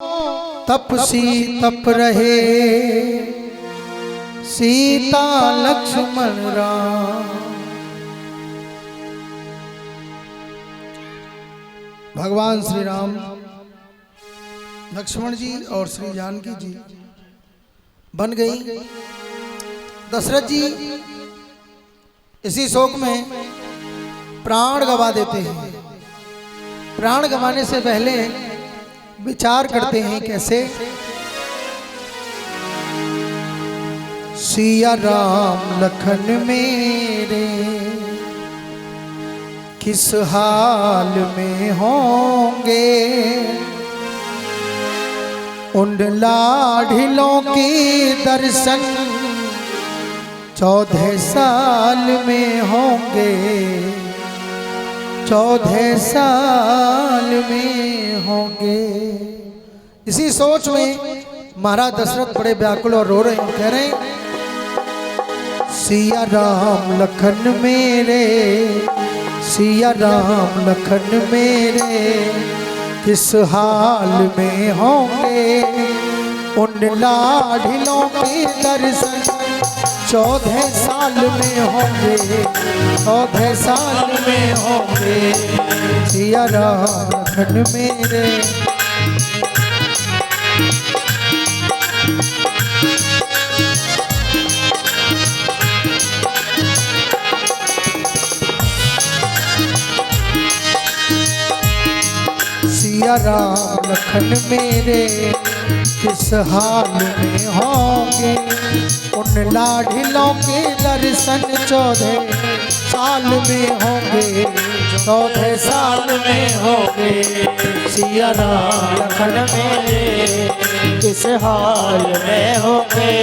तपसी तप रहे सीता लक्ष्मण राम। भगवान श्री राम लक्ष्मण जी और श्री जानकी जी बन गई। दशरथ जी इसी शोक में प्राण गवा देते हैं। प्राण गवाने से पहले विचार करते हैं कैसे। सिया राम लखन मेरे किस हाल में होंगे, उन लाढ़िलों के दर्शन 14 साल में होंगे, 14 साल में होंगे। इसी सोच में महाराज दशरथ बड़े व्याकुल और रो रहे हैं। कह रहे हैं सिया राम लखन मेरे, सिया राम लखन मेरे किस हाल में होंगे, उन लाढ़िलों के दर्शन 14 साल में होंगे, 14 साल में होंगे। सिया राम लखन मेरे सिया राम लखन मेरे किस हाल में होंगे, उन लाढ़िलों के दर्शन 14 साल में होंगे, 14 साल में होंगे। सिया राम लखन मेरे किस हाल में होंगे,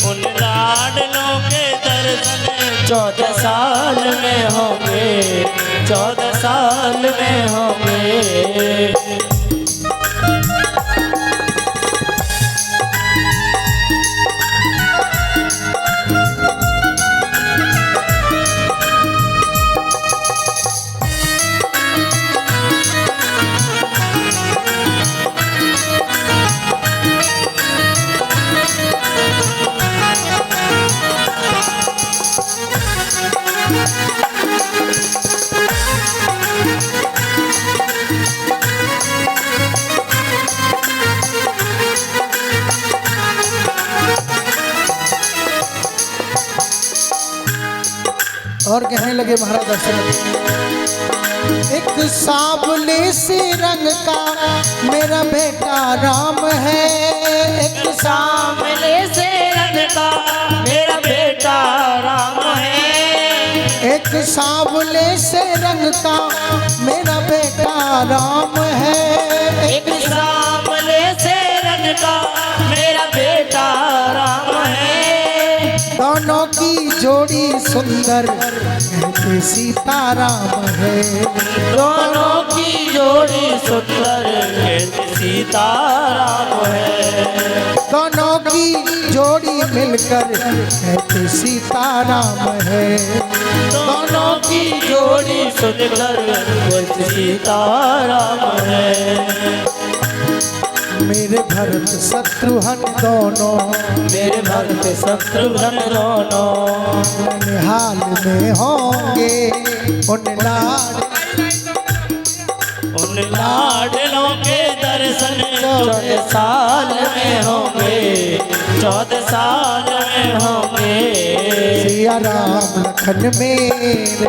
उन लाडलों के दर्शन 14 साल में होंगे, 14 साल में होंगे। और कहने लगे महाराज दशरथ, एक सांवले से रंग का मेरा बेटा राम है, एक सांवले से रंग का मेरा बेटा राम है, एक सांवले से रंग का मेरा बेटा राम है, एक सांवले से रंग का मेरा बेटा राम है। दोनों की जोड़ी सुंदर कहते सीताराम है, दोनों की जोड़ी सुंदर कहते सीताराम है, दोनों की जोड़ी मिलकर कहते सीताराम है, दोनों की जोड़ी सुंदर कहते सीताराम है। मेरे भरत शत्रुघ्न दोनों, मेरे भक्त शत्रुघ्न दोनों हाल में होंगे, उन लाडलों के दर्शन 14 साल में होंगे, 14 साल में होंगे। सिया राम लखन मेरे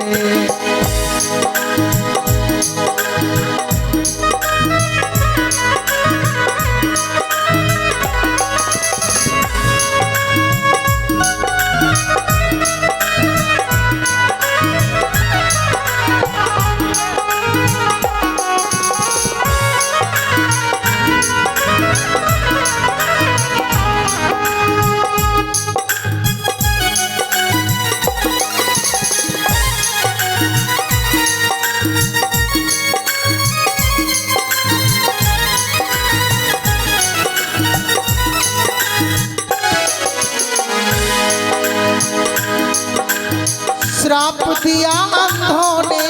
श्राप दिया अंधों ने।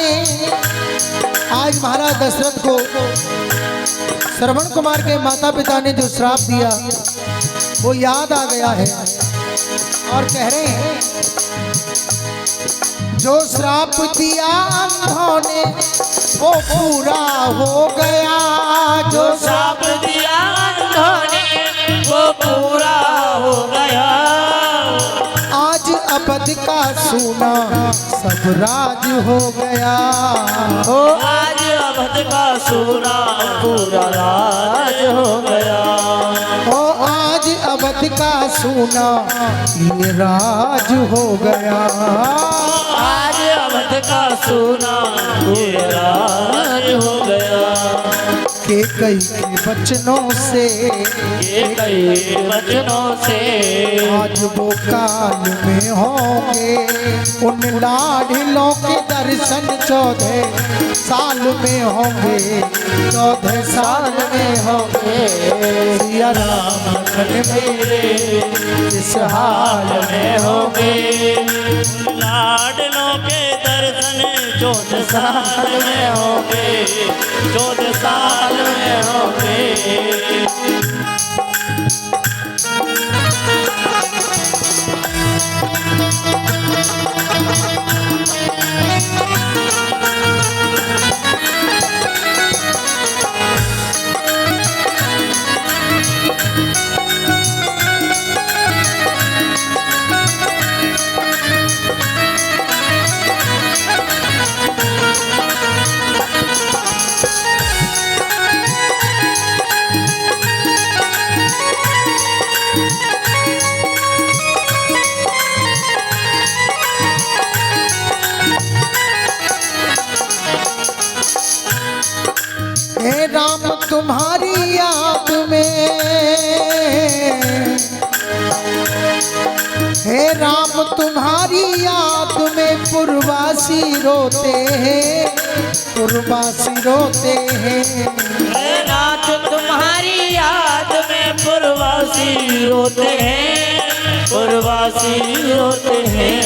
आज महाराज दशरथ को श्रवण कुमार के माता पिता ने जो श्राप दिया वो याद आ गया है और कह रहे हैं, जो श्राप दिया अंधों ने वो पूरा हो गया। जो श्राप दिया अंधों ने वो पूरा हो गया। आज अबद का सूना सब राज हो गया। ओ आज अबद का सूना पूरा राज हो गया। ओ आज अबद का सूना ये राज हो गया। आज अवध का सोना पूरा राज हो गया। के कई के बचनों से, ये कई वचनों से आज वो काल में होंगे। उन लाडलों के दर्शन 14 साल में होंगे। 14 साल में होंगे। सिया राम खन मेरे इस हाल में होंगे। लाडलों के दर्शन 14 साल में होंगे। 14 साल में होंगे। हे राम तुम्हारी याद में, हे राम तुम्हारी याद में पुरवासी रोते हैं। पुरवासी रोते हैं। रात तुम्हारी याद में पुरवासी रोते हैं। पुरवासी रोते हैं।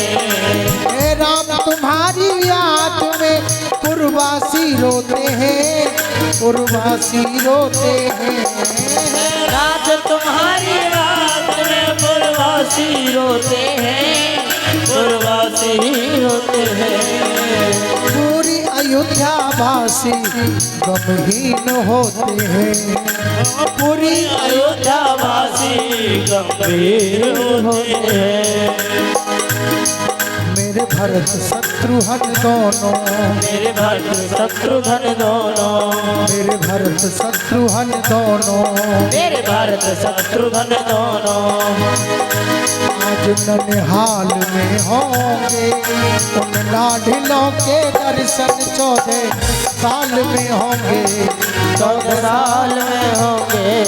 हे राम तुम्हारी याद में पुरवासी रोते हैं। पुरवासी रोते हैं। रात तुम्हारी रात में पुरवासी रोते हैं। पुरवासी रोते हैं। पूरी अयोध्या वासी गमहीन होते हैं। पूरी अयोध्या वासी गंभीर होते हैं। मेरे भरत शत्रुघ्न दोनों, मेरे भरत शत्रुघ्न दोनों, मेरे भरत शत्रुघ्न दोनों, मेरे भरत शत्रुघ्न दोनों आज ननिहाल में होंगे। उन लाडलों के दर्शन 14 साल में होंगे। 14 साल में होंगे।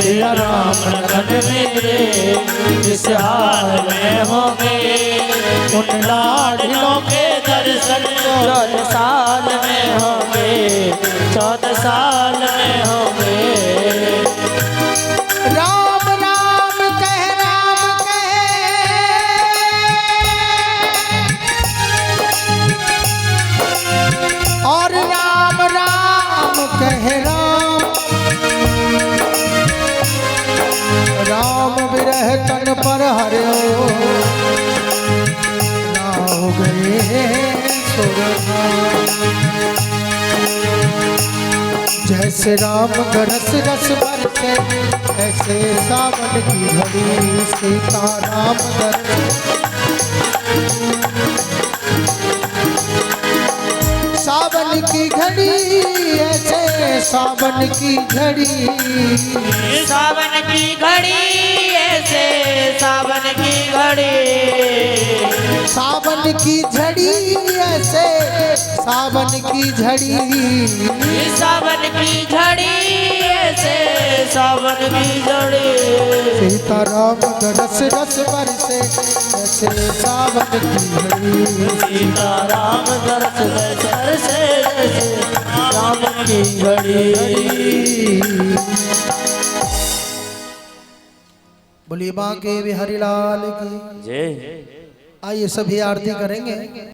सिया राम लखन मेरे इस हाल में होंगे। उन लाडलों के दर्शन 14 साल में होंगे। 14 साल में होंगे। राम राम कह, राम कह, और राम राम कह राम। राम विरह तन पर हरियो ना हो गए सुरधाम। जैसे राम गरस रस बरसे ऐसे सावन की घड़ी। सीता राम सावन की घड़ी ऐसे सावन की घड़ी। सावन की घड़ी ऐसे सावन की घड़ी। सावन की झड़ी ऐसे सावन की झड़ी। सावन की झड़ी ऐसे सावन की झड़ी। सीताराम रस रस बरसे ऐसे सावन की घड़ी। सीताराम दरस बरसे ऐसे सावन की घड़ी। बोलिए बांके बिहारी लाल की जय। आइए सभी आरती करेंगे।